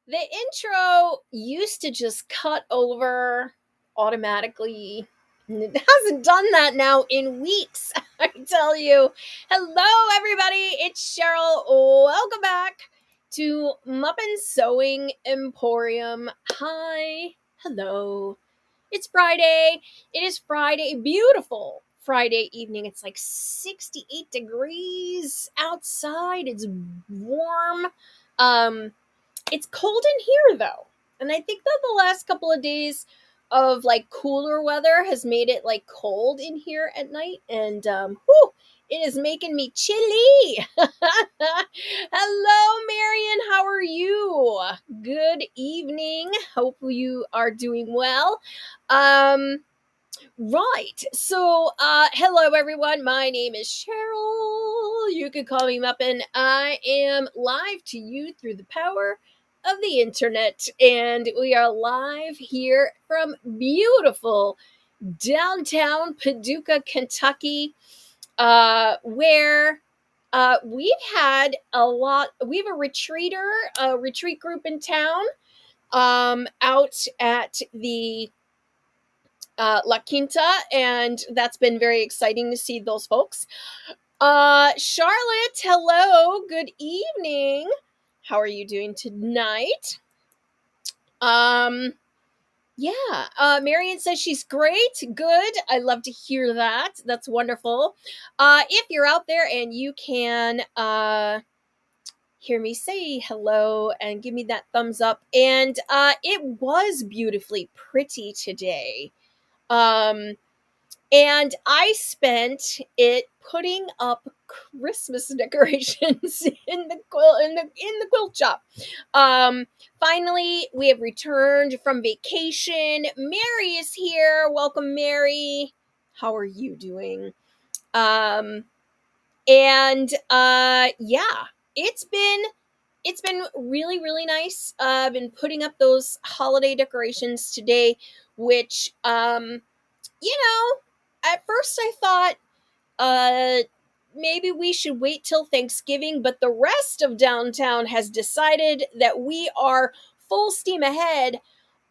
the intro used to just cut over automatically. And it hasn't done that now in weeks, I tell you. Hello, everybody. It's Cheryl. Welcome back to Muppin Sewing Emporium. Hi. Hello. It's Friday. It is Friday. Beautiful Friday evening. It's like 68 degrees outside. It's warm. It's cold in here though. And I think that the last couple of days of like cooler weather has made it like cold in here at night, and it is making me chilly. Hello, Marion. How are you? Good evening. Hope you are doing well. Right. So, hello everyone. My name is Cheryl. You can call me Muppin. I am live to you through the power of the internet, and we are live here from beautiful downtown Paducah, Kentucky, where we've had we have a retreat group in town, out at the La Quinta, and that's been very exciting to see those folks. Charlotte, hello, good evening. How are you doing tonight? Marion says she's great. Good. I love to hear that. That's wonderful. If you're out there and you can hear me say hello and give me that thumbs up. And it was beautifully pretty today. And I spent it putting up Christmas decorations in the quilt shop. Finally, we have returned from vacation. Mary is here. Welcome, Mary. How are you doing? It's been really, really nice. I've been putting up those holiday decorations today, which at first I thought maybe we should wait till Thanksgiving, but the rest of downtown has decided that we are full steam ahead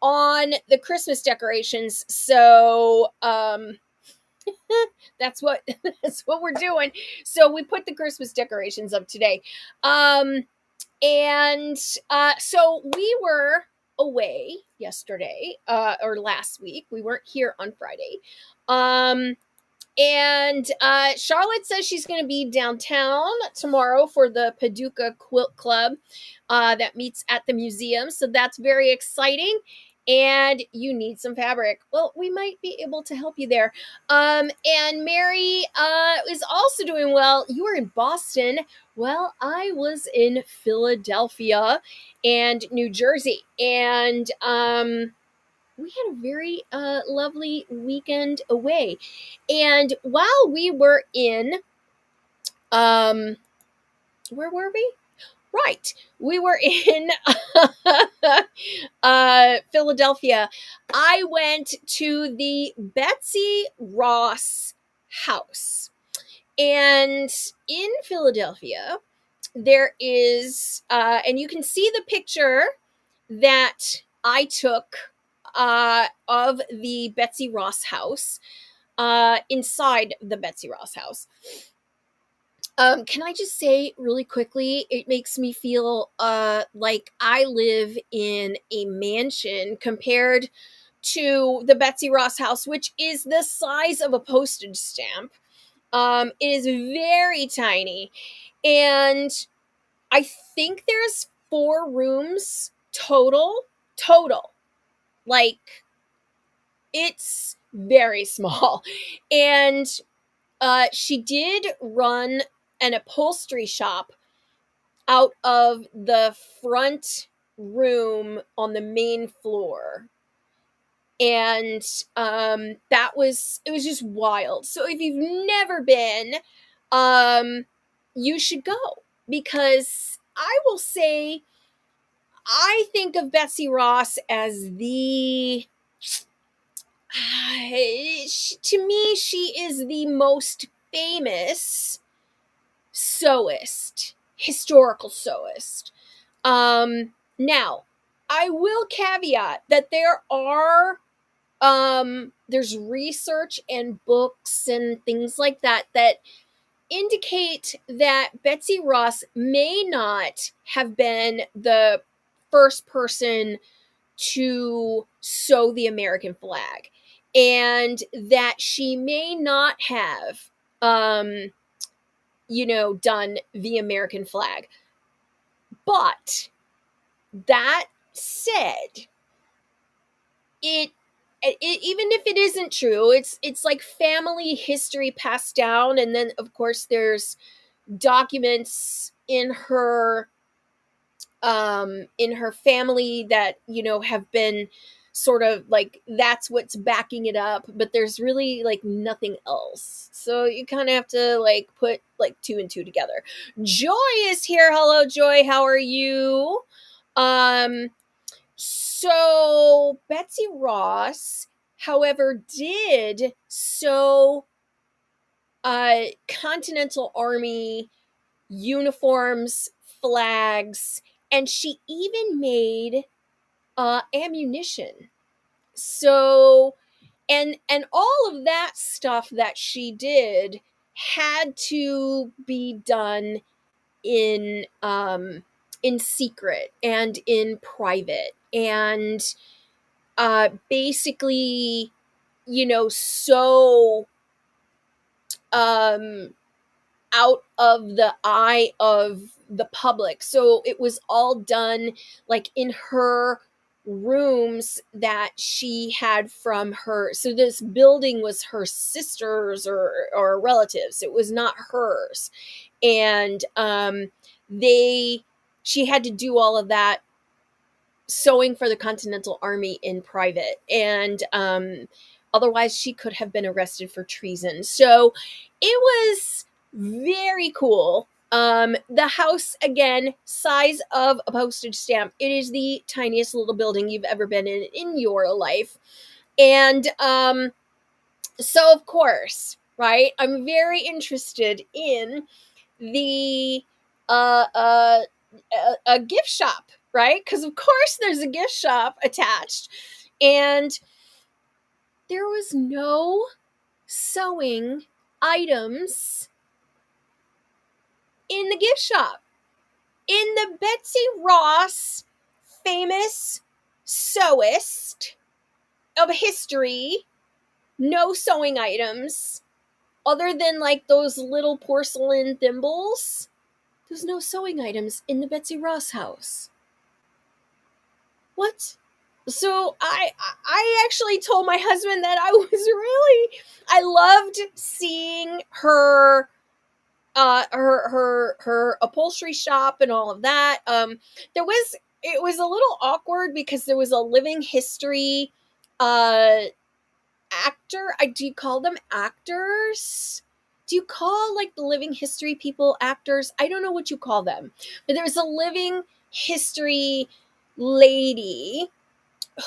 on the Christmas decorations. So that's what we're doing. So we put the Christmas decorations up today. So we were away yesterday, or last week. We weren't here on Friday. Charlotte says she's going to be downtown tomorrow for the Paducah Quilt Club that meets at the museum. So that's very exciting. And you need some fabric. Well, we might be able to help you there. And Mary is also doing well. You were in Boston. Well, I was in Philadelphia and New Jersey. And we had a very lovely weekend away. And while we were in, where were we? Right. We were in Philadelphia. I went to the Betsy Ross house. And in Philadelphia, there is, and you can see the picture that I took of the Betsy Ross house, inside the Betsy Ross house. Can I just say really quickly, it makes me feel like I live in a mansion compared to the Betsy Ross house, which is the size of a postage stamp. It is very tiny, and I think there's 4 rooms total. Like, it's very small. And she did run an upholstery shop out of the front room on the main floor. And it was just wild. So if you've never been, you should go, because I will say, I think of Betsy Ross as to me, she is the most famous historical sewist. Now, I will caveat that there's research and books and things like that that indicate that Betsy Ross may not have been the first person to sew the American flag, and that she may not have, done the American flag. But that said, it even if it isn't true, it's like family history passed down, and then of course there's documents in her family that have been sort of like that's what's backing it up, but there's really like nothing else, so you kind of have to like put like two and two together. Joy is here. Hello, Joy, how are you? So Betsy Ross, however, did sew Continental Army uniforms, flags, and she even made ammunition. So, and all of that stuff that she did had to be done in secret and in private, and basically, so out of the eye of the public. So it was all done like in her rooms that she had from her. So this building was her sister's or relatives. It was not hers. And she had to do all of that sewing for the Continental Army in private, and otherwise she could have been arrested for treason. So it was very cool. The house, again, size of a postage stamp. It is the tiniest little building you've ever been in your life. And so of course, right, I'm very interested in the a gift shop, right? Because of course there's a gift shop attached, and there was no sewing items in the gift shop. In the Betsy Ross, famous sewist of history, no sewing items other than like those little porcelain thimbles. There's no sewing items in the Betsy Ross house. What? So I actually told my husband that I loved seeing her her upholstery shop and all of that. It was a little awkward because there was a living history actor. Do you call them actors? Do you call like the living history people actors? I don't know what you call them, but there was a living history lady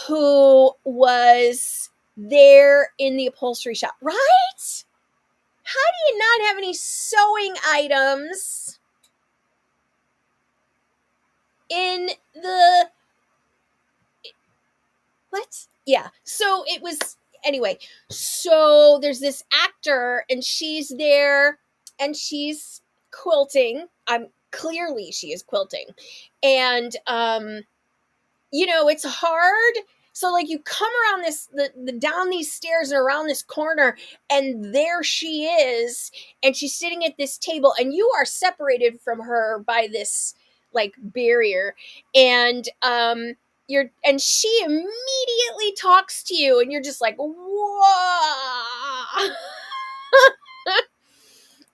who was there in the upholstery shop, right? How do you not have any sewing items in the what? Yeah. So it was anyway. So there's this actor, and she's there, and she's quilting. Clearly she is quilting, and it's hard. So like you come around the down these stairs and around this corner, and there she is, and she's sitting at this table, and you are separated from her by this like barrier, and she immediately talks to you, and you're just like, whoa.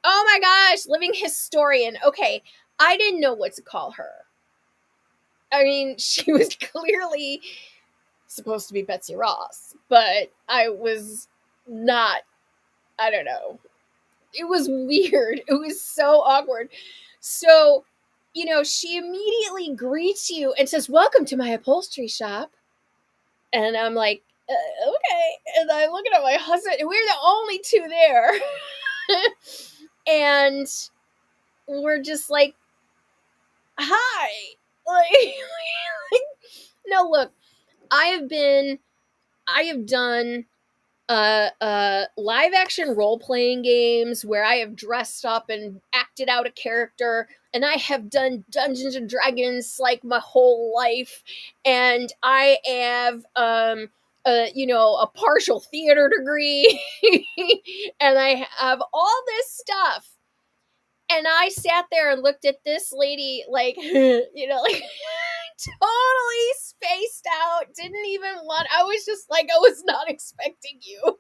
Oh my gosh, living historian. Okay, I didn't know what to call her. I mean, she was clearly supposed to be Betsy Ross, but I was not, I don't know. It was weird. It was so awkward. So, she immediately greets you and says, "Welcome to my upholstery shop." And I'm like, okay. And I'm looking at my husband, and we're the only two there. And we're just like, "Hi." Like, no, look, I have done live action role playing games where I have dressed up and acted out a character, and I have done Dungeons and Dragons like my whole life, and I have a partial theater degree, and I have all this stuff. And I sat there and looked at this lady like, like totally spaced out. Didn't even want. I was just like, I was not expecting you.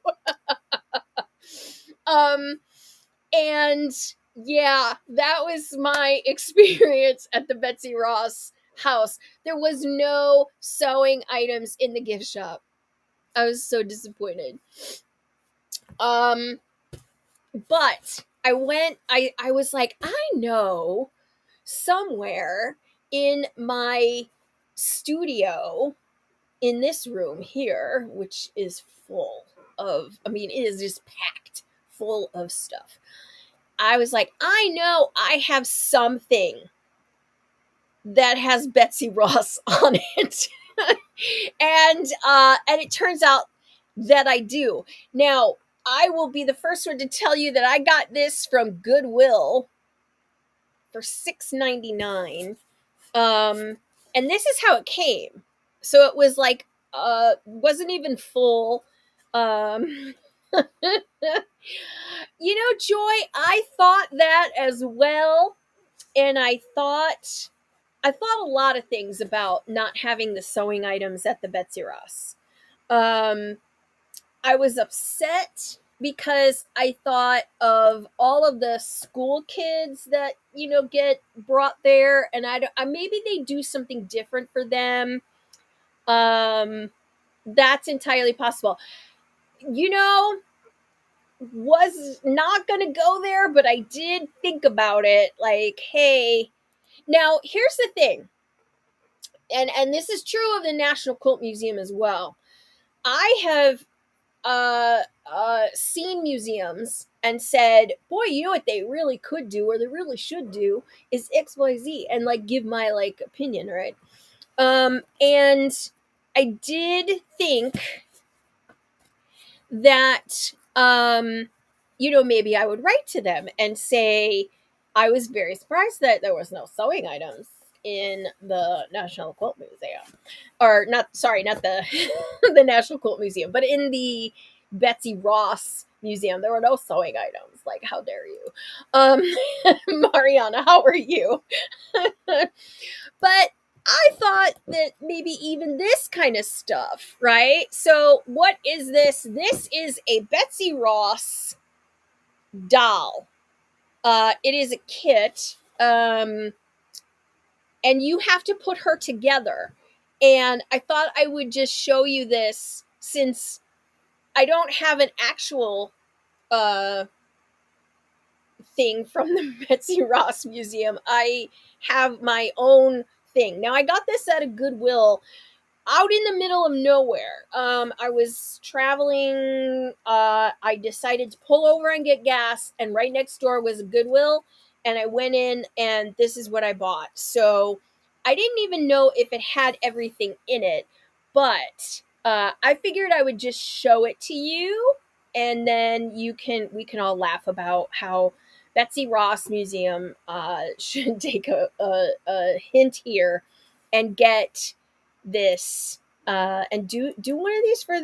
And yeah, that was my experience at the Betsy Ross house. There was no sewing items in the gift shop. I was so disappointed. But I was like, I know somewhere in my studio in this room here, which is full of, it is just packed full of stuff. I was like, I know I have something that has Betsy Ross on it. and it turns out that I do. Now, I will be the first one to tell you that I got this from Goodwill for $6.99. And this is how it came. So it was like wasn't even full. Joy, I thought that as well, and I thought a lot of things about not having the sewing items at the Betsy Ross. I was upset because I thought of all of the school kids that get brought there, and maybe they do something different for them. That's entirely possible. Was not gonna go there, but I did think about it. Like, hey, now here's the thing, and this is true of the National Quilt Museum as well. I have seen museums and said, boy, what they really could do or they really should do is XYZ, and like give my like opinion, right? And I did think that maybe I would write to them and say I was very surprised that there was no sewing items in the National Quilt Museum. Or not the the National Quilt Museum, but in the Betsy Ross Museum, there were no sewing items. Like, how dare you? Mariana, how are you? But I thought that maybe even this kind of stuff, right? So what is this? This is a Betsy Ross doll. It is a kit. And you have to put her together. And I thought I would just show you this since I don't have an actual thing from the Betsy Ross Museum. I have my own thing. Now, I got this at a Goodwill out in the middle of nowhere. I was traveling. I decided to pull over and get gas, and right next door was a Goodwill, and I went in, and this is what I bought. So I didn't even know if it had everything in it, but I figured I would just show it to you, and then we can all laugh about how Betsy Ross Museum should take a hint here and get this and do one of these for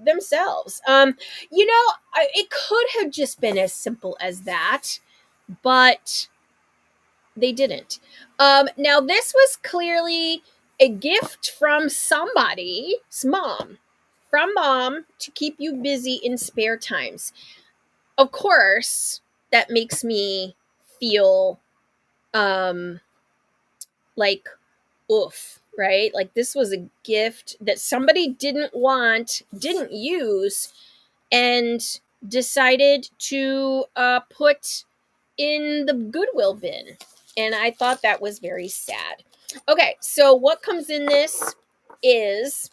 themselves. It could have just been as simple as that, but they didn't. Now this was clearly a gift from somebody's mom, to keep you busy in spare times. Of course, that makes me feel like oof, right? Like this was a gift that somebody didn't use, and decided to put in the Goodwill bin. And I thought that was very sad. Okay, so what comes in this is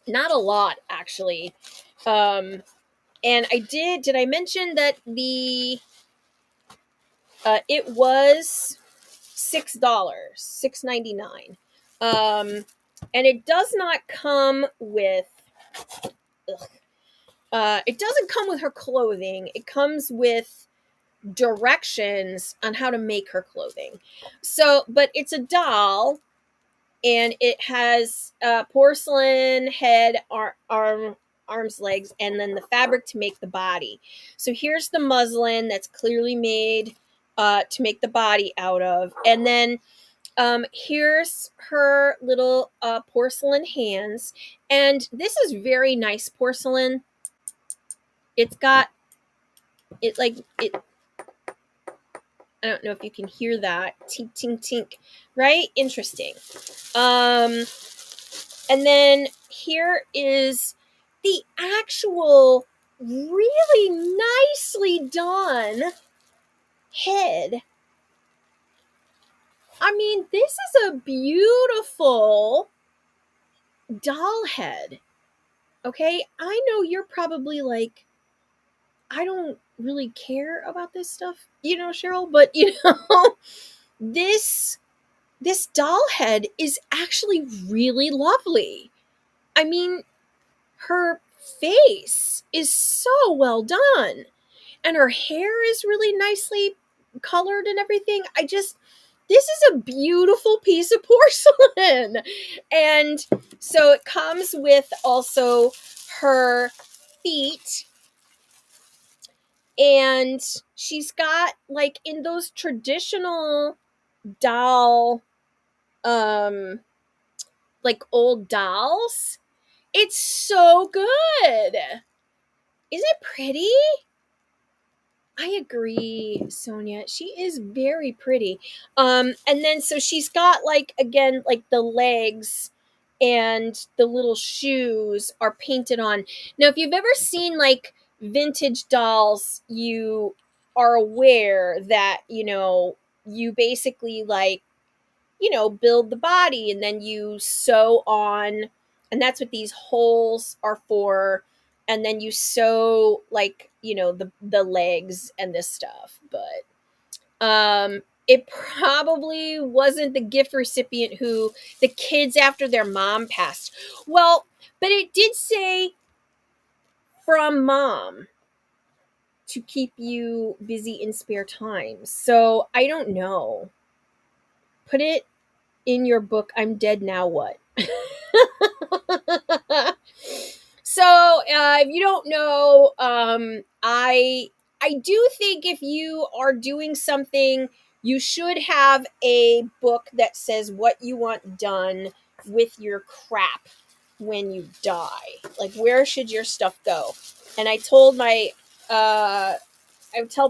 not a lot, actually. And did I mention that it was $6.99. And it does not come with it doesn't come with her clothing. It comes with directions on how to make her clothing. So, but it's a doll, and it has porcelain head, arms, legs, and then the fabric to make the body. So here's the muslin that's clearly made to make the body out of, and then here's her little porcelain hands, and this is very nice porcelain. It's got it like it. I don't know if you can hear that tink tink tink, right? Interesting. And then here is the actual really nicely done head. I mean, this is a beautiful doll head. Okay, I know you're probably like, I don't really care about this stuff, Cheryl, but this doll head is actually really lovely. I mean, her face is so well done, and her hair is really nicely colored and everything. This is a beautiful piece of porcelain. And so it comes with also her feet, and she's got like in those traditional doll like old dolls. It's so good. Isn't it pretty? I agree, Sonia. She is very pretty. And then so she's got like again like the legs and the little shoes are painted on. Now, if you've ever seen like vintage dolls, you are aware that, you basically like, build the body and then you sew on, and that's what these holes are for, and then you sew like, the legs and this stuff. But it probably wasn't the gift recipient who the kids after their mom passed. Well, but it did say from mom to keep you busy in spare time. So I don't know. Put it in your book. I'm dead now. What? So if you don't know, I do think if you are doing something, you should have a book that says what you want done with your crap when you die. Like, where should your stuff go? And I tell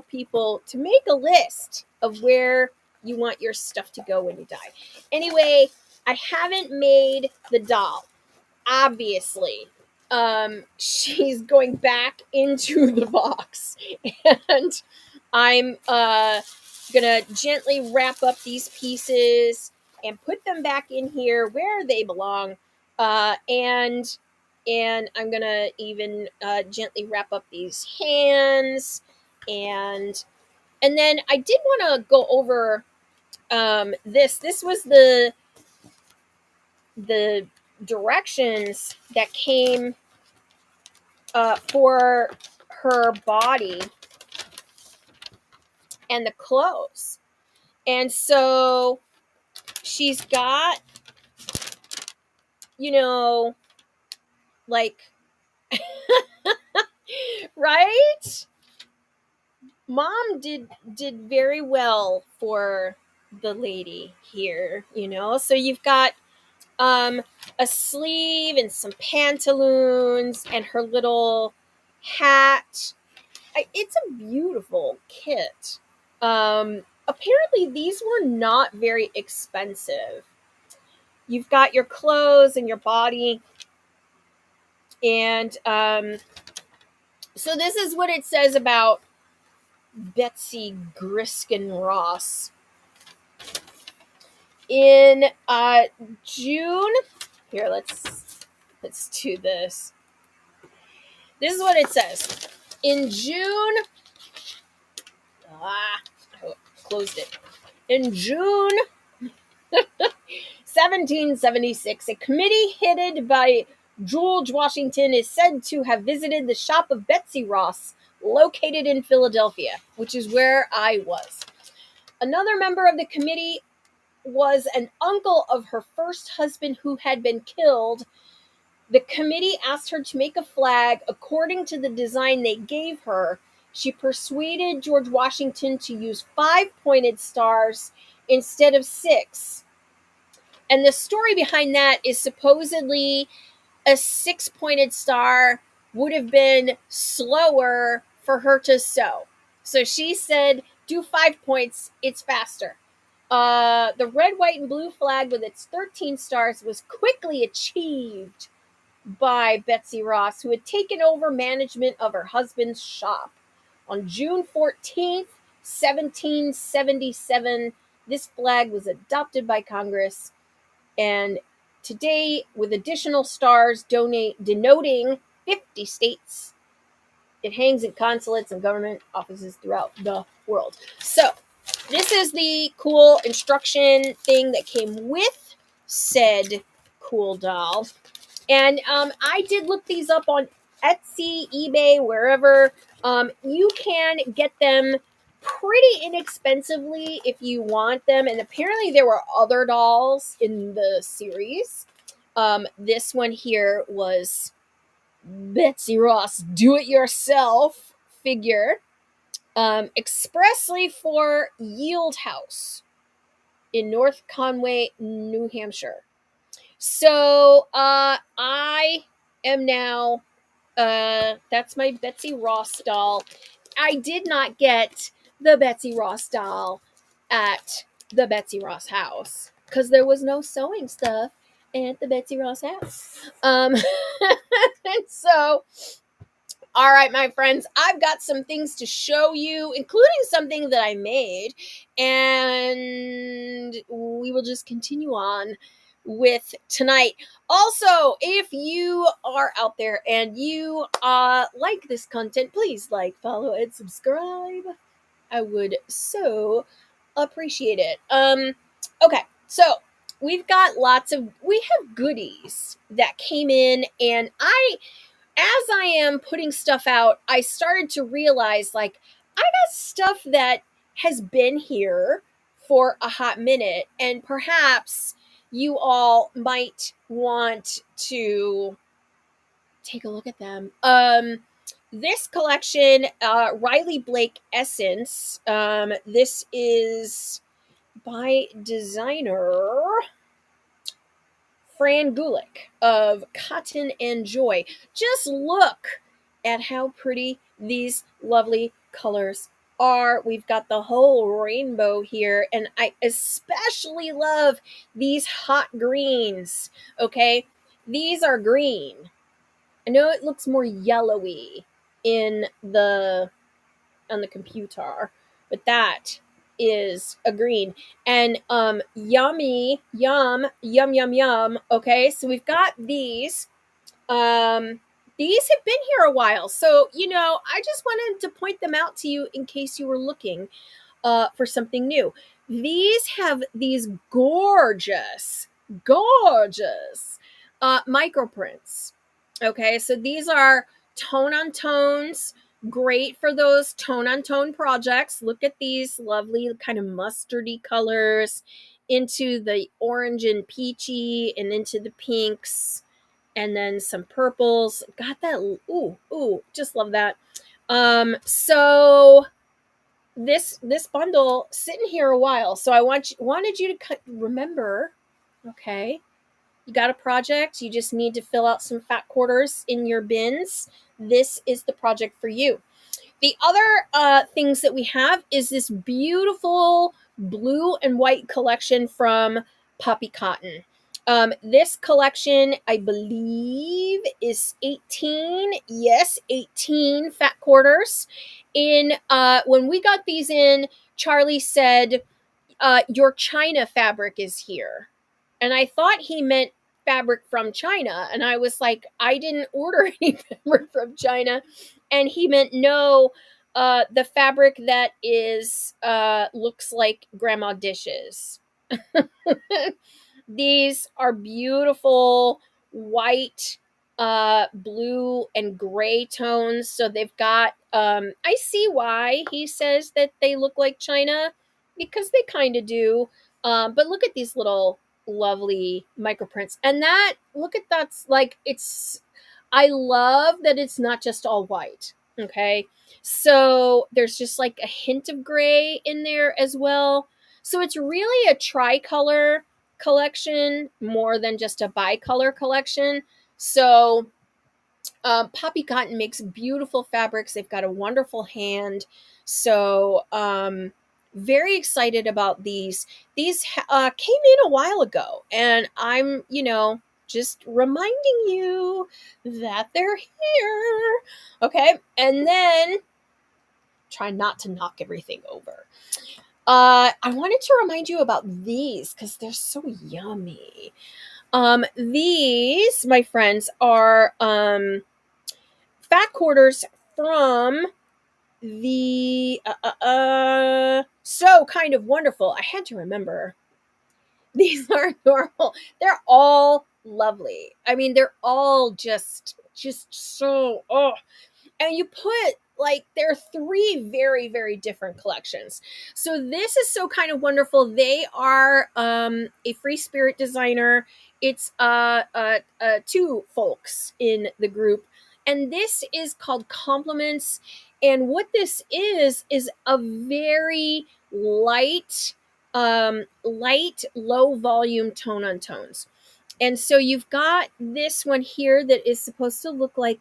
people to make a list of where you want your stuff to go when you die. Anyway, I haven't made the doll, obviously. She's going back into the box, and I'm gonna gently wrap up these pieces and put them back in here where they belong. And I'm gonna even gently wrap up these hands, and then I did want to go over this was the directions that came for her body and the clothes. And so she's got, like, right? Mom did very well for the lady here, So you've got a sleeve and some pantaloons and her little hat. It's a beautiful kit. Apparently these were not very expensive. You've got your clothes and your body, and so this is what it says about Betsy Griskin Ross. In June, here, let's do this. This is what it says. In June, I closed it. In June 1776, a committee headed by George Washington is said to have visited the shop of Betsy Ross, located in Philadelphia, which is where I was. Another member of the committee was an uncle of her first husband who had been killed. The committee asked her to make a flag according to the design they gave her. She persuaded George Washington to use 5-pointed stars instead of 6. And the story behind that is supposedly a 6-pointed star would have been slower for her to sew. So she said, do 5 points, it's faster. The red, white, and blue flag with its 13 stars was quickly achieved by Betsy Ross, who had taken over management of her husband's shop. On June 14th, 1777, this flag was adopted by Congress, and today, with additional stars denoting 50 states, it hangs in consulates and government offices throughout the world. So, this is the cool instruction thing that came with said cool doll. And I did look these up on Etsy, eBay, wherever. You can get them pretty inexpensively if you want them. And apparently there were other dolls in the series. This one here was Betsy Ross do-it-yourself figure, expressly for Yield House in North Conway, New Hampshire. So I am now, that's my Betsy Ross doll. I did not get the Betsy Ross doll at the Betsy Ross house because there was no sewing stuff at the Betsy Ross house. And so, all right, my friends, I've got some things to show you, including something that I made, and we will just continue on with tonight. Also, if you are out there and you like this content, please like, follow, and subscribe. I would so appreciate it. Okay, so we have goodies that came in, and as I am putting stuff out, I started to realize, like, I got stuff that has been here for a hot minute, and perhaps you all might want to take a look at them. This collection, Riley Blake Essence, this is by designer Fran Gulick of Cotton and Joy. Just look at how pretty these lovely colors are. We've got the whole rainbow here, and I especially love these hot greens. Okay, these are green. I know it looks more yellowy on the computer, but that is a green. And yummy, yum. Okay, so we've got these. These have been here a while, so I just wanted to point them out to you in case you were looking for something new. These have these gorgeous microprints. Okay, so these are tone on tones, great for those tone on tone projects. Look at these lovely kind of mustardy colors into the orange and peachy and into the pinks, and then some purples. Got that. Ooh, just love that. So this bundle sitting here a while. So I wanted you to remember, okay, you got a project, you just need to fill out some fat quarters in your bins. This is the project for you. The other things that we have is this beautiful blue and white collection from Poppy Cotton. This collection, I believe, is 18. Yes, 18 fat quarters. When we got these in, Charlie said, your China fabric is here. And I thought he meant fabric from China. And I was like, I didn't order any fabric from China. And he meant, no, the fabric that is looks like grandma dishes. These are beautiful white, blue, and gray tones. So they've got, I see why he says that they look like China, because they kind of do. But look at these little lovely microprints. And that, look at that's like, I love that it's not just all white. Okay. So there's just like a hint of gray in there as well. So it's really a tricolor collection more than just a bicolor collection. So Poppy Cotton makes beautiful fabrics. They've got a wonderful hand. So very excited about these. These came in a while ago, and I'm, just reminding you that they're here. Okay, and then try not to knock everything over. I wanted to remind you about these because they're so yummy. These, my friends, are fat quarters from the So Kind of Wonderful. I had to remember. These are normal. They're all lovely. I mean, they're all just so and you put like there are three very very different collections. So this is So Kind of Wonderful. They are a free spirit designer. It's two folks in the group, and this is called Compliments. And what this is a very light low volume tone on tones. And so you've got this one here that is supposed to look like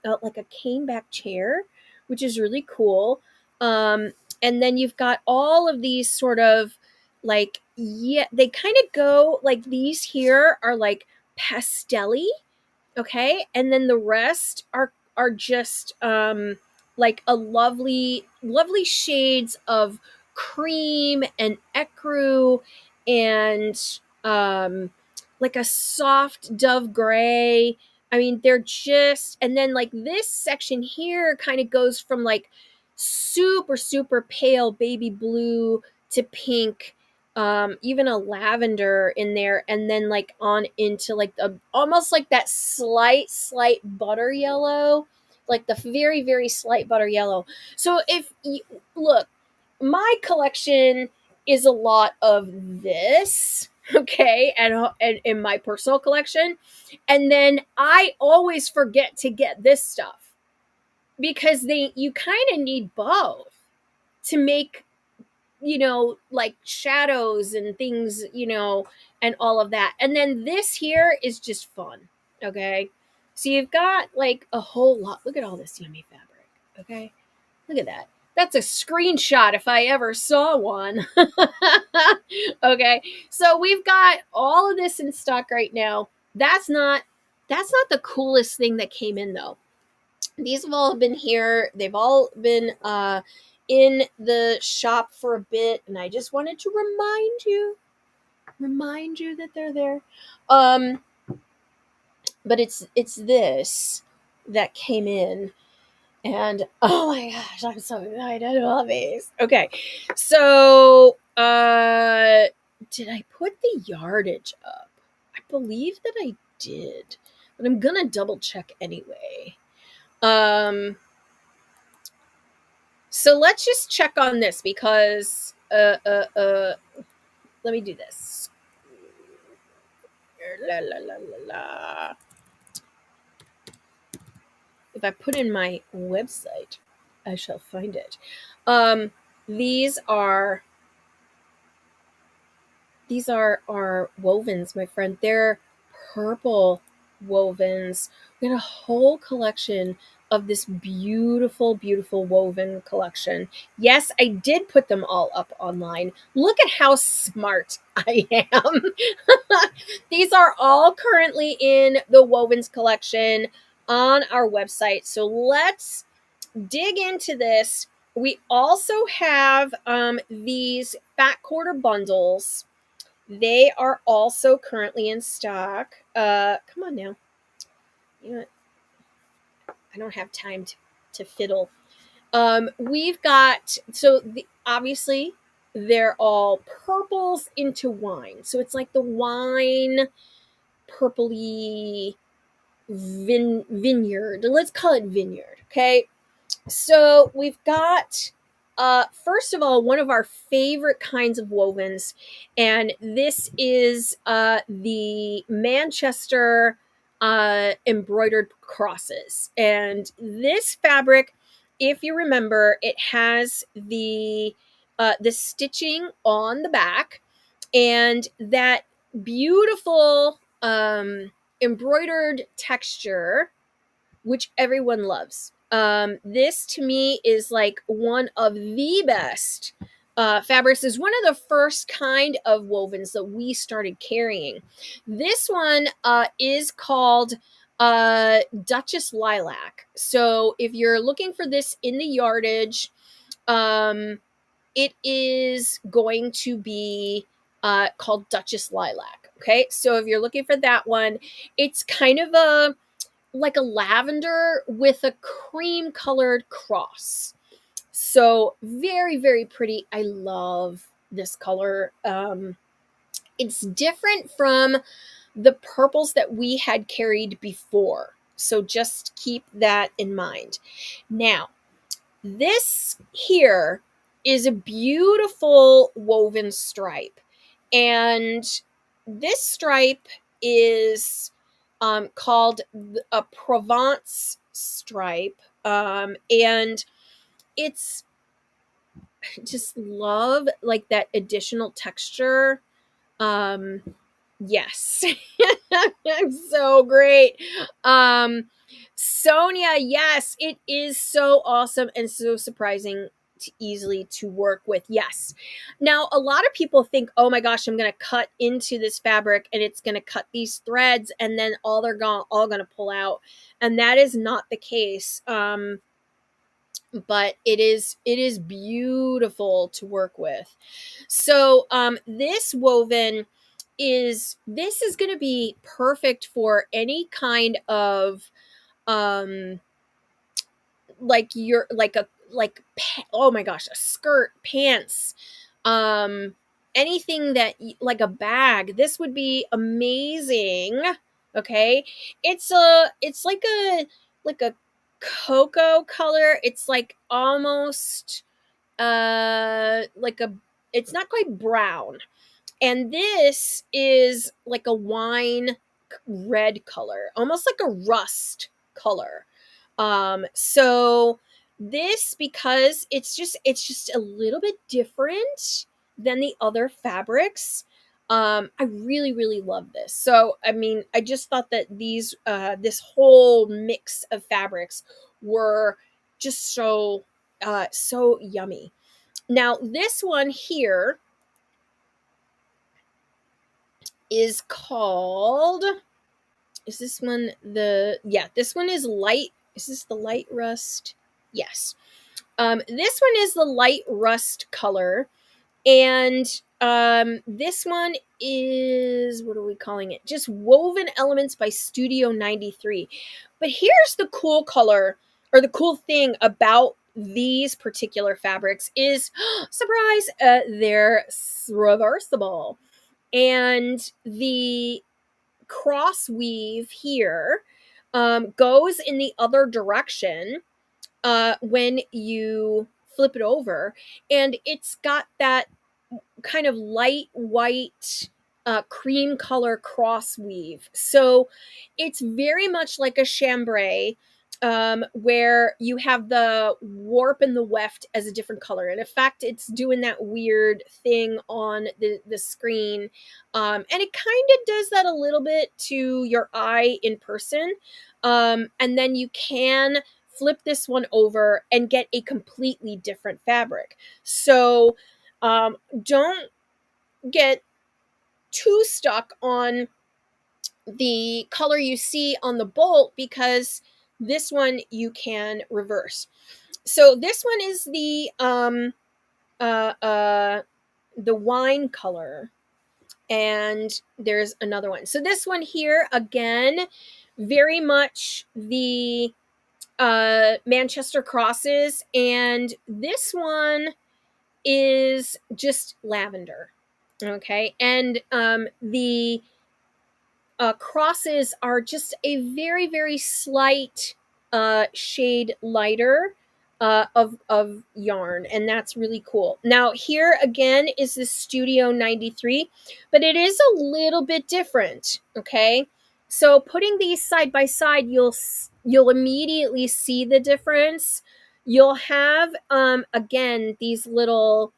a cane back chair, which is really cool. And then you've got all of these sort of like, yeah, they kind of go like these here are like pastelly, okay, and then the rest are just like a lovely shades of cream and ecru and like a soft dove gray. I mean, they're just, and then like this section here kind of goes from like super pale baby blue to pink, even a lavender in there, and then like on into like the almost like that slight butter yellow, like the very slight butter yellow. So if you look, my collection is a lot of this, okay, and in my personal collection, and then I always forget to get this stuff because you kind of need both to make, like shadows and things, and all of that. And then this here is just fun. Okay. So you've got like a whole lot. Look at all this yummy fabric. Okay. Look at that. That's a screenshot if I ever saw one. Okay. So we've got all of this in stock right now. That's not the coolest thing that came in though. These have all been here. They've all been in the shop for a bit, and I just wanted to remind you that they're there. But it's this that came in, and oh my gosh, I'm so excited about these. Okay, so did I put the yardage up? I believe that I did, but I'm gonna double check anyway. So let's just check on this because let me do this. La, la, la, la, la. If I put in my website, I shall find it. These are our wovens, my friend. They're purple wovens. We got a whole collection of this beautiful woven collection. Yes, I did put them all up online. Look at how smart I am. These are all currently in the wovens collection on our website. So let's dig into this. We also have these fat quarter bundles. They are also currently in stock. Come on now. You know what? I don't have time to fiddle. We've got, obviously they're all purples into wine. So it's like the wine purpley vineyard. Let's call it vineyard. Okay. So we've got, first of all, one of our favorite kinds of wovens, and this is the Manchester embroidered crosses. And this fabric, if you remember, it has the stitching on the back, and that beautiful embroidered texture, which everyone loves. This to me is like one of the best fabrics. Is one of the first kind of wovens that we started carrying. This one is called Duchess Lilac. So if you're looking for this in the yardage, it is going to be called Duchess Lilac. Okay, so if you're looking for that one, it's kind of like a lavender with a cream colored cross. So very, very pretty. I love this color. It's different from the purples that we had carried before. So just keep that in mind. Now, this here is a beautiful woven stripe. And this stripe is called a Provence stripe. And it's, I just love like that additional texture. Yes. So great. Sonia, yes, it is so awesome and so surprising to easily to work with. Yes. Now, a lot of people think, oh my gosh, I'm going to cut into this fabric and it's going to cut these threads and then all going to pull out. And that is not the case. But it is beautiful to work with. So this woven is going to be perfect for any kind of like your oh my gosh, a skirt, pants, anything that like a bag. This would be amazing. Okay, it's like a cocoa color. It's like almost like a, it's not quite brown, and this is like a wine red color, almost like a rust color. So this, because it's just a little bit different than the other fabrics. I really, really love this. So, I mean, I just thought that this whole mix of fabrics were just so yummy. Now, this one here is called, is this one this one is light, is this the light rust? Yes. This one is the light rust color, and this one is, what are we calling it? Just Woven Elements by Studio 93. But here's the cool color, or the cool thing about these particular fabrics is, surprise, they're reversible. And the cross weave here goes in the other direction when you flip it over, and it's got that kind of light white cream color cross weave. So it's very much like a chambray, where you have the warp and the weft as a different color. And in fact, it's doing that weird thing on the screen. And it kind of does that a little bit to your eye in person. And then you can flip this one over and get a completely different fabric. So don't get too stuck on the color you see on the bolt, because this one you can reverse. So this one is the wine color, and there's another one. So this one here, again, very much the Manchester crosses, and this one is just lavender. Okay, and the crosses are just a very, very slight shade lighter of yarn, and that's really cool. Now here again is the Studio 93, but it is a little bit different. Okay, so putting these side by side, you'll immediately see the difference. You'll have again these little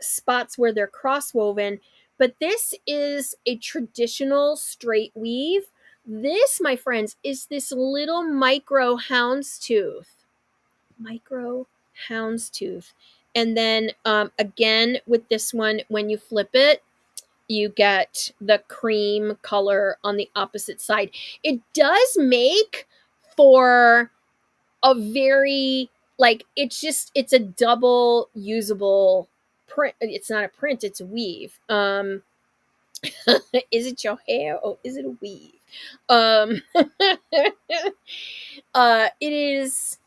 spots where they're cross woven, but this is a traditional straight weave. This, my friends, is this little micro houndstooth. Micro houndstooth. And then again with this one, when you flip it, you get the cream color on the opposite side. It does make for a very, like, it's a double usable print. It's not a print, it's a weave. Is it your hair or is it a weave? Um, it is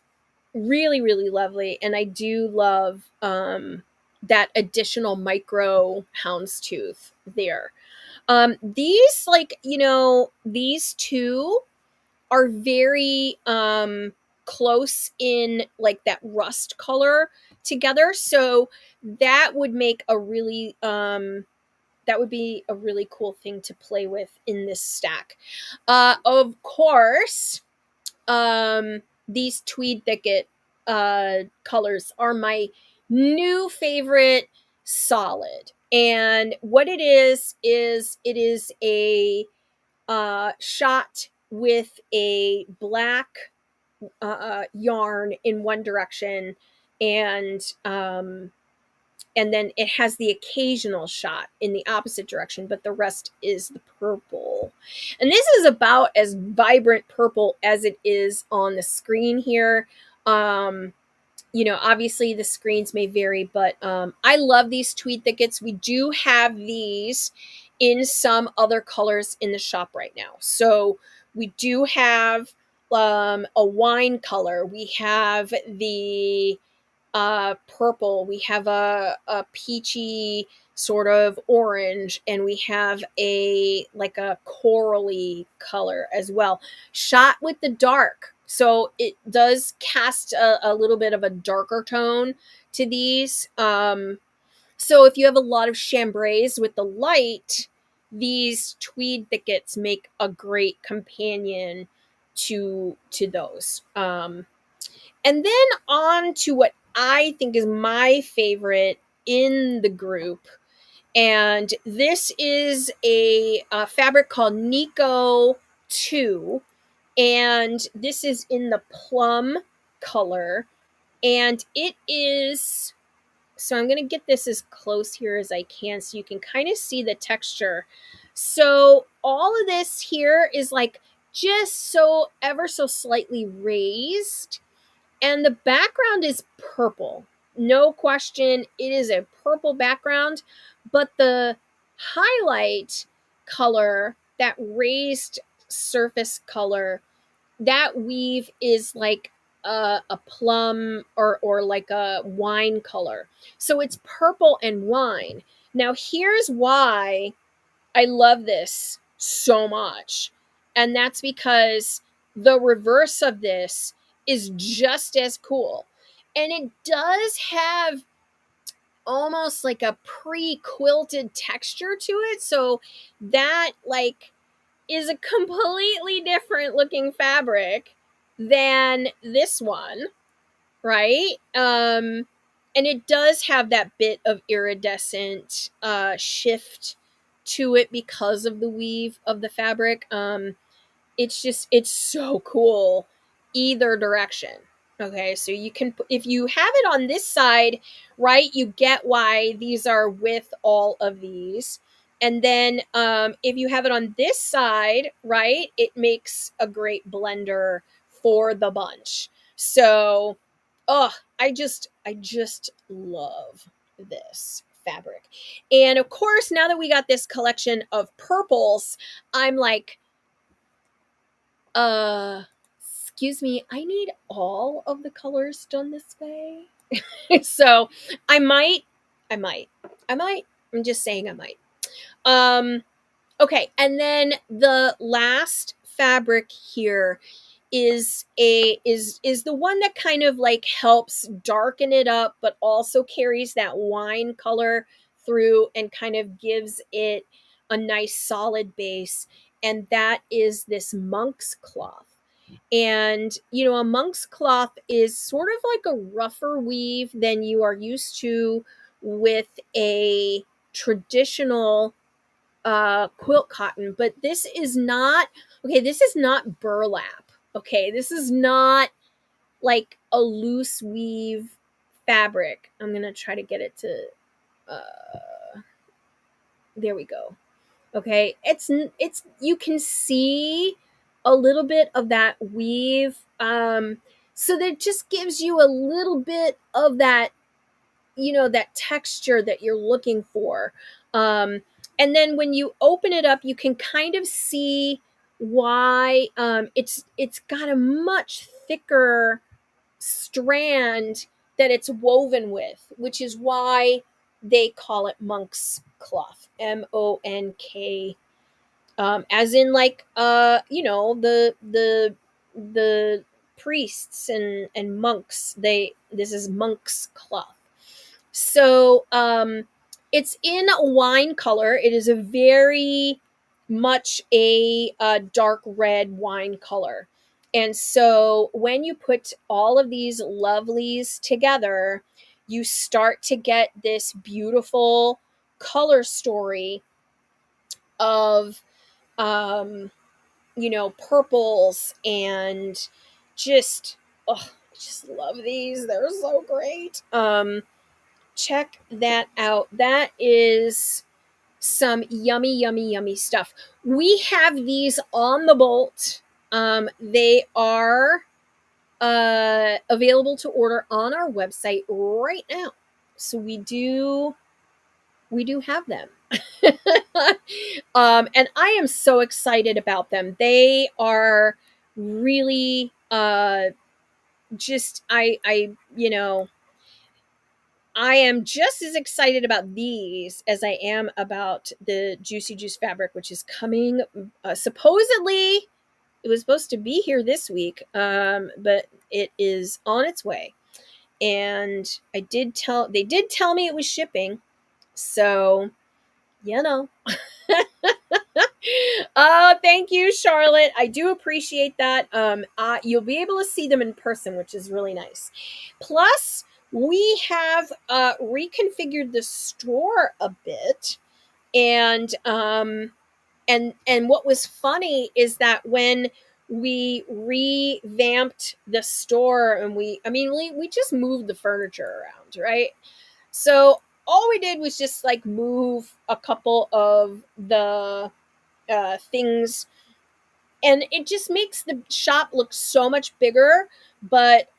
really, really lovely, and I do love that additional micro houndstooth there. These, like, these two are very close in, like, that rust color together, so that would make a really that would be a really cool thing to play with in this stack. Of course, these tweed thicket colors are my new favorite solid. And what it is it is a shot with a black yarn in one direction, and then it has the occasional shot in the opposite direction, but the rest is the purple. And this is about as vibrant purple as it is on the screen here. Obviously the screens may vary, but I love these tweed thickets. We do have these in some other colors in the shop right now. So we do have a wine color. We have the purple. We have a peachy sort of orange, and we have a corally color as well, shot with the dark. So it does cast a little bit of a darker tone to these. So if you have a lot of chambrays with the light, these tweed thickets make a great companion to those. And then on to what I think is my favorite in the group. And this is a fabric called Nico 2. And this is in the plum color. And it is, so I'm going to get this as close here as I can so you can kind of see the texture. So all of this here is like just so ever so slightly raised. And the background is purple. No question, it is a purple background, but the highlight color, that raised surface color, that weave is like a plum or like a wine color. So it's purple and wine. Now here's why I love this so much. And that's because the reverse of this is just as cool. And it does have almost like a pre-quilted texture to it. So that is a completely different looking fabric than this one, right? And it does have that bit of iridescent shift to it because of the weave of the fabric. It's so cool either direction. Okay, so you can, if you have it on this side, right, you get why these are with all of these. And then if you have it on this side, right, it makes a great blender for the bunch. So, I just love this fabric. And of course, now that we got this collection of purples, I'm like, excuse me, I need all of the colors done this way. So I might, I might, I might. I'm just saying I might. Um, okay, and then the last fabric here is the one that kind of like helps darken it up, but also carries that wine color through and kind of gives it a nice solid base. And that is this monk's cloth. And, you know, a monk's cloth is sort of like a rougher weave than you are used to with a traditional quilt cotton. But this is not, okay, this is not burlap. Okay, this is not like a loose weave fabric. I'm going to try to get it to, there we go. Okay, it's you can see a little bit of that weave, so that just gives you a little bit of that, you know, that texture that you're looking for. And then when you open it up, you can kind of see why, it's got a much thicker strand that it's woven with, which is why they call it monk's cloth, MONK, as in like, you know, the priests and monks, they, this is monk's cloth. So it's in a wine color. It is a very much a, dark red wine color. And so when you put all of these lovelies together, you start to get this beautiful color story of, um, you know, purples and just, oh, I just love these. They're so great. Check that out. That is some yummy, yummy, yummy stuff. We have these on the bolt. They are available to order on our website right now. So we do have them. And I am so excited about them. They are really, just, I you know, I am just as excited about these as I am about the Juicy Juice fabric, which is coming, supposedly it was supposed to be here this week, but it is on its way. And they did tell me it was shipping. So, you know. Oh, thank you, Charlotte. I do appreciate that. You'll be able to see them in person, which is really nice. Plus, we have reconfigured the store a bit, and what was funny is that when we revamped the store, and we just moved the furniture around, right? So all we did was just like move a couple of the things, and it just makes the shop look so much bigger. But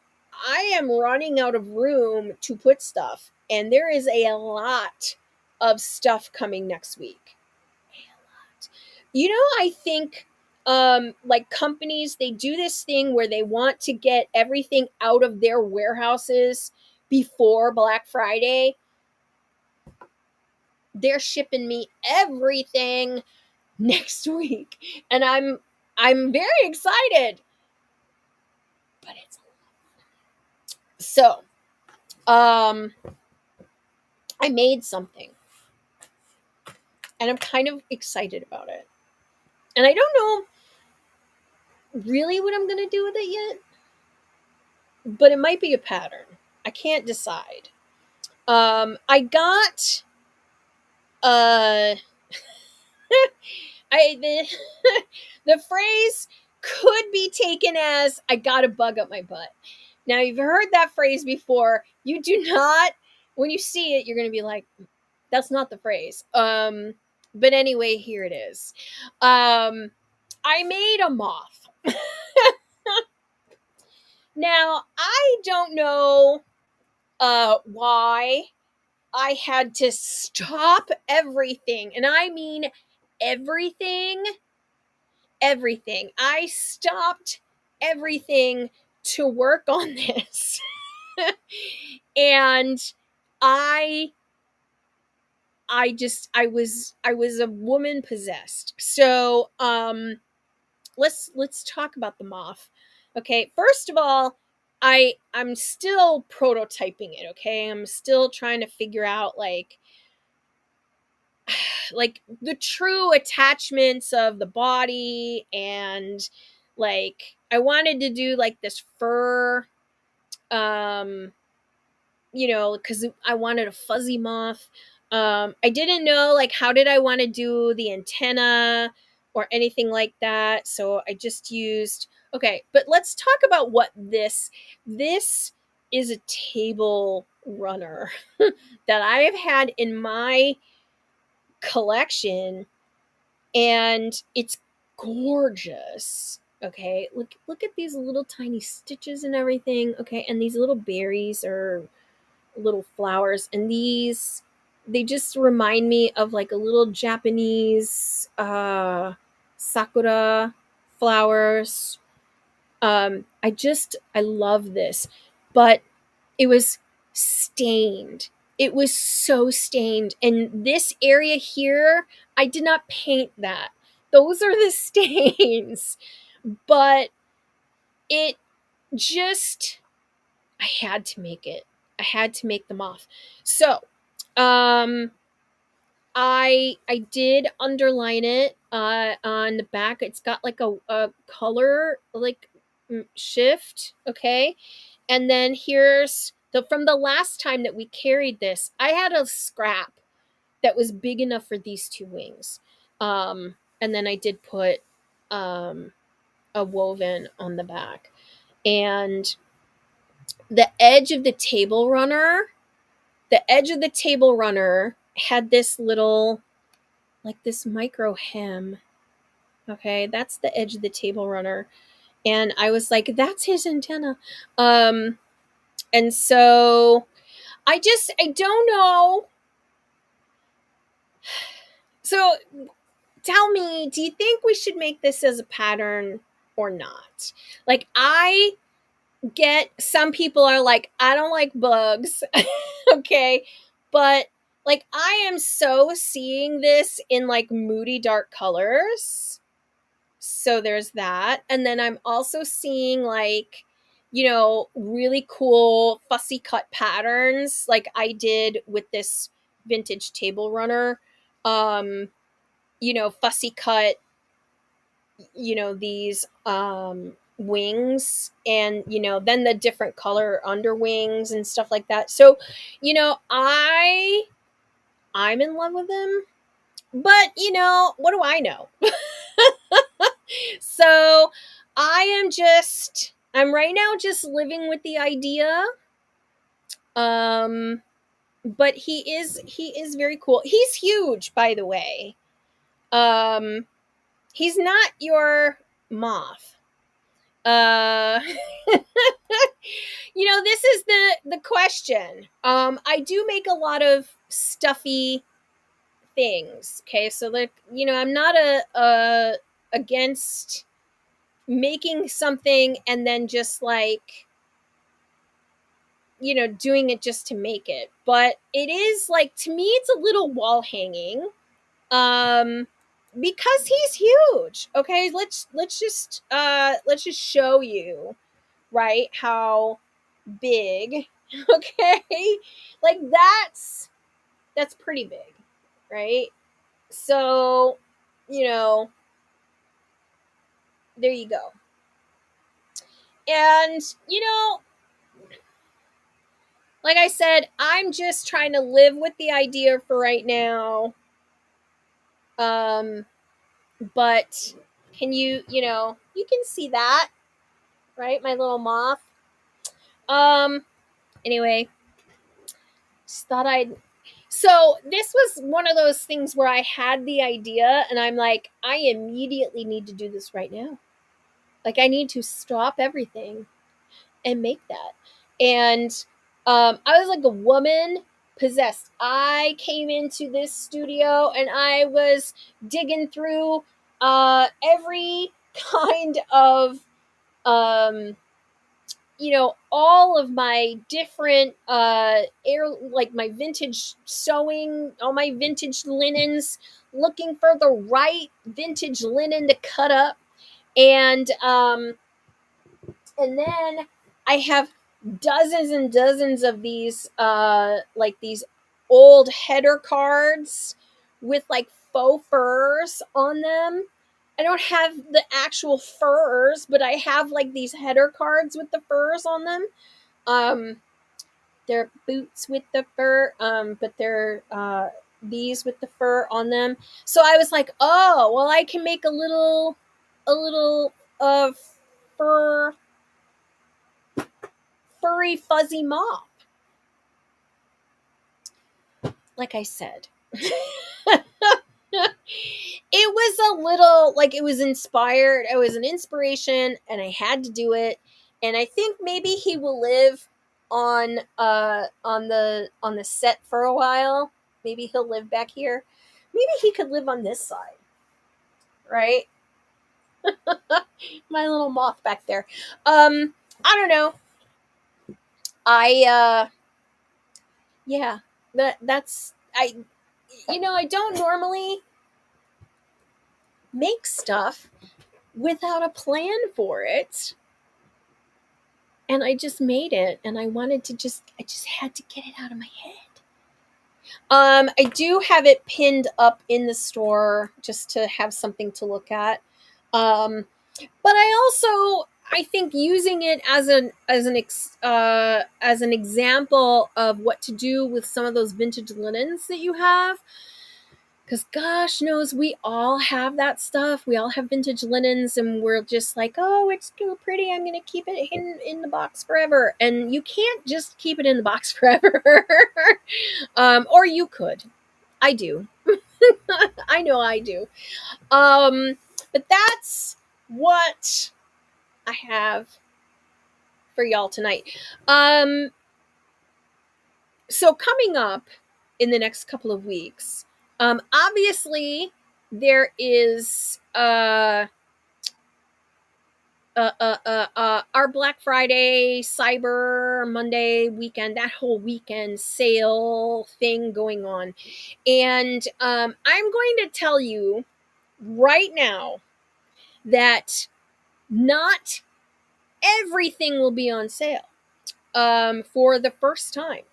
I am running out of room to put stuff, and there is a lot of stuff coming next week. A lot. You know, I think, like companies, they do this thing where they want to get everything out of their warehouses before Black Friday. They're shipping me everything next week, and I'm very excited. But it's so, I made something, and I'm kind of excited about it. And I don't know really what I'm going to do with it yet, but it might be a pattern. I can't decide. I got uh the the phrase could be taken as I got a bug up my butt. Now, you've heard that phrase before. You do not, when you see it, you're going to be like, that's not the phrase. But anyway, here it is. I made a moth. Now, I don't know why I had to stop everything. And I mean everything. Everything. I stopped everything to work on this. And I I was a woman possessed. So let's talk about the moth. Okay, first of all, I'm still prototyping it, okay? I'm still trying to figure out like the true attachments of the body, and like I wanted to do like this fur, um because I wanted a fuzzy moth. I didn't know like how did I want to do the antenna or anything like that, so I just used. Okay, but let's talk about what this is a table runner that I have had in my collection, and it's gorgeous. Okay, look at these little tiny stitches and everything. Okay, and these little berries are little flowers, and these, they just remind me of like a little Japanese sakura flowers. I love this, but it was stained. It was so stained, and this area here, I did not paint that. Those are the stains. But it just, I had to make it. I had to make the moth. So, um, I did underline it on the back. It's got like a color like shift, okay? And then here's the from the last time that we carried this, I had a scrap that was big enough for these two wings. And then I did put um a woven on the back. And the edge of the table runner, the edge of the table runner had this little, like this micro hem. Okay, that's the edge of the table runner. And I was like, that's his antenna. And so I don't know. So tell me, do you think we should make this as a pattern or not? Like, I get some people are like, I don't like bugs. Okay, but like I am so seeing this in like moody dark colors, so there's that. And then I'm also seeing like, really cool fussy cut patterns like I did with this vintage table runner. um Fussy cut, these wings, and then the different color under wings and stuff like that. So I'm in love with them, but what do I know? So I'm right now just living with the idea. um but he is very cool. He's huge, by the way. He's not your moth. uh this is the question. I do make a lot of stuffy things. Okay, so like, I'm not a against making something and then just like, doing it just to make it. But it is like, to me, it's a little wall hanging. Um because he's huge. Okay, let's just show you, right, how big. Okay, like that's pretty big, right? So, you know, there you go. And, like I said, I'm just trying to live with the idea for right now. Um, but you can see that, right? My little moth. Um, anyway, just thought I'd. So this was one of those things where I had the idea and I'm like, I immediately need to do this right now. Like, I need to stop everything and make that. And I was like a woman possessed. I came into this studio and I was digging through every kind of um, all of my different like my vintage sewing, all my vintage linens, looking for the right vintage linen to cut up. And then I have dozens and dozens of these like these old header cards with like faux furs on them. I don't have the actual furs, but I have like these header cards with the furs on them. Um, they're boots with the fur, but they're these with the fur on them. So I was like, oh, well, I can make a little fur furry fuzzy mop. Like I said. It was a little like it was inspired. It was an inspiration, and I had to do it. And I think maybe he will live on the set for a while. Maybe he'll live back here. Maybe he could live on this side, right? My little moth back there. I don't know. I yeah. That's I don't normally make stuff without a plan for it. And I just made it, and I just had to get it out of my head. I do have it pinned up in the store just to have something to look at. But I think using it as an example of what to do with some of those vintage linens that you have, because gosh knows we all have that stuff. We all have vintage linens, and we're just like, oh, it's too pretty. I'm going to keep it in the box forever. And you can't just keep it in the box forever. Or you could. I do. I know I do. But that's what I have for y'all tonight. So coming up in the next couple of weeks, obviously there is our Black Friday, Cyber Monday weekend, that whole weekend sale thing going on. And I'm going to tell you right now that not everything will be on sale for the first time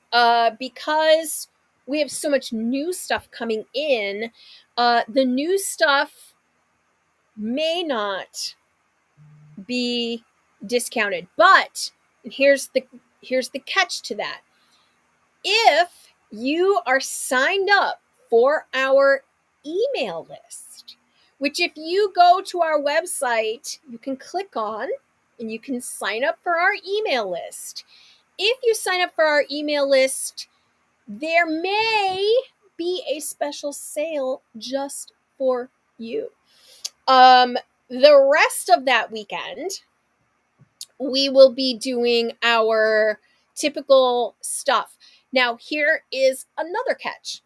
because we have so much new stuff coming in. The new stuff may not be discounted, but here's the catch to that. If you are signed up for our email list, which if you go to our website, you can click on and you can sign up for our email list. If you sign up for our email list, there may be a special sale just for you. The rest of that weekend, we will be doing our typical stuff. Now, here is another catch.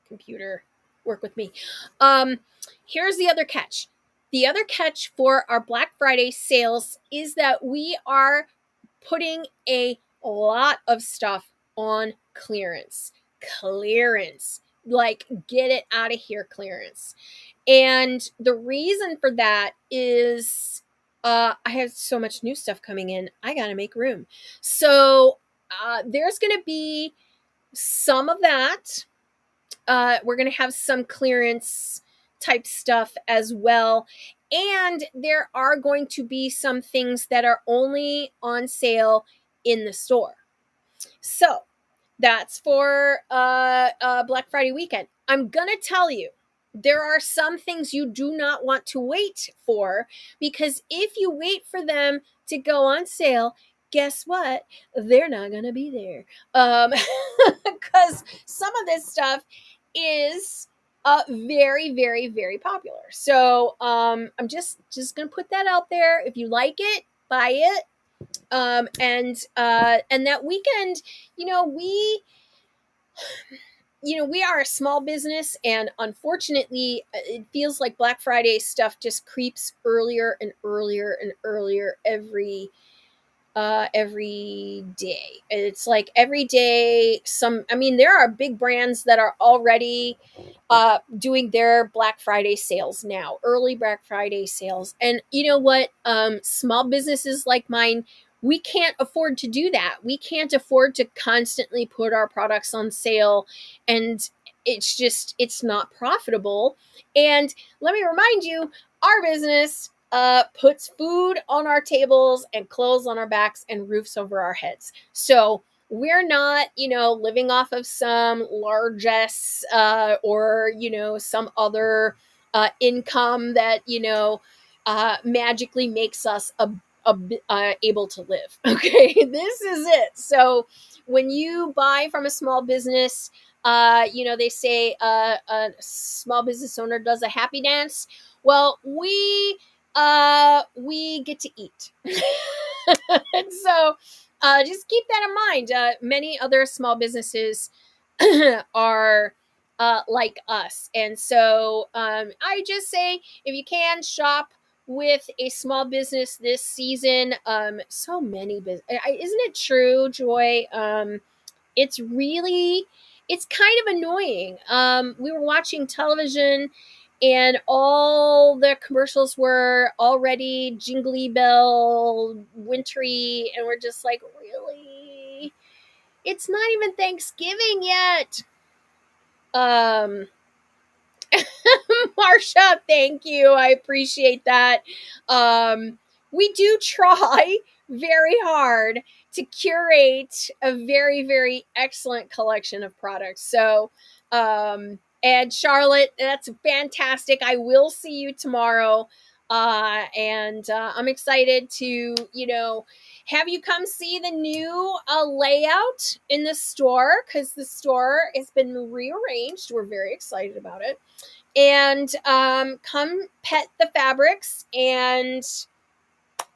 Computer, work with me. Here's the other catch. The other catch for our Black Friday sales is that we are putting a lot of stuff on clearance. Like, get it out of here clearance. And the reason for that is I have so much new stuff coming in. I got to make room. So there's going to be some of that. We're going to have some clearance type stuff as well. And there are going to be some things that are only on sale in the store. So that's for Black Friday weekend. I'm going to tell you, there are some things you do not want to wait for, because if you wait for them to go on sale, guess what? They're not going to be there. Because some of this stuff is very, very, very popular. So I'm just going to put that out there. If you like it, buy it. And that weekend, we we are a small business, and unfortunately, it feels like Black Friday stuff just creeps earlier and earlier and earlier every day. It's like every day there are big brands that are already doing their Black Friday sales now, early Black Friday sales. And you know what? Small businesses like mine, we can't afford to do that. We can't afford to constantly put our products on sale, and it's not profitable. And let me remind you, our business puts food on our tables and clothes on our backs and roofs over our heads. So we're not, living off of some largesse or, some other income that, magically makes us able to live. Okay, this is it. So when you buy from a small business, they say a small business owner does a happy dance. Well, we get to eat. And so just keep that in mind. Many other small businesses are like us. And so I just say, if you can, shop with a small business this season. So many business, isn't it true, Joy? It's really, it's kind of annoying. We were watching television, and all the commercials were already jingly bell wintry, and we're just like, really, it's not even Thanksgiving yet. um Marsha, thank you. I appreciate that. We do try very hard to curate a very, very excellent collection of products. So, and Charlotte, that's fantastic. I will see you tomorrow. And I'm excited to, have you come see the new layout in the store, because the store has been rearranged. We're very excited about it. And come pet the fabrics and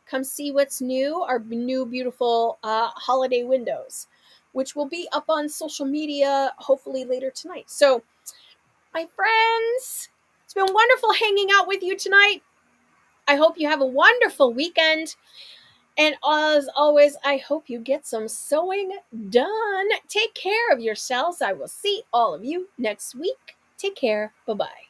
come see what's new, our new beautiful holiday windows, which will be up on social media hopefully later tonight. So, my friends, it's been wonderful hanging out with you tonight. I hope you have a wonderful weekend. And as always, I hope you get some sewing done. Take care of yourselves. I will see all of you next week. Take care. Bye-bye.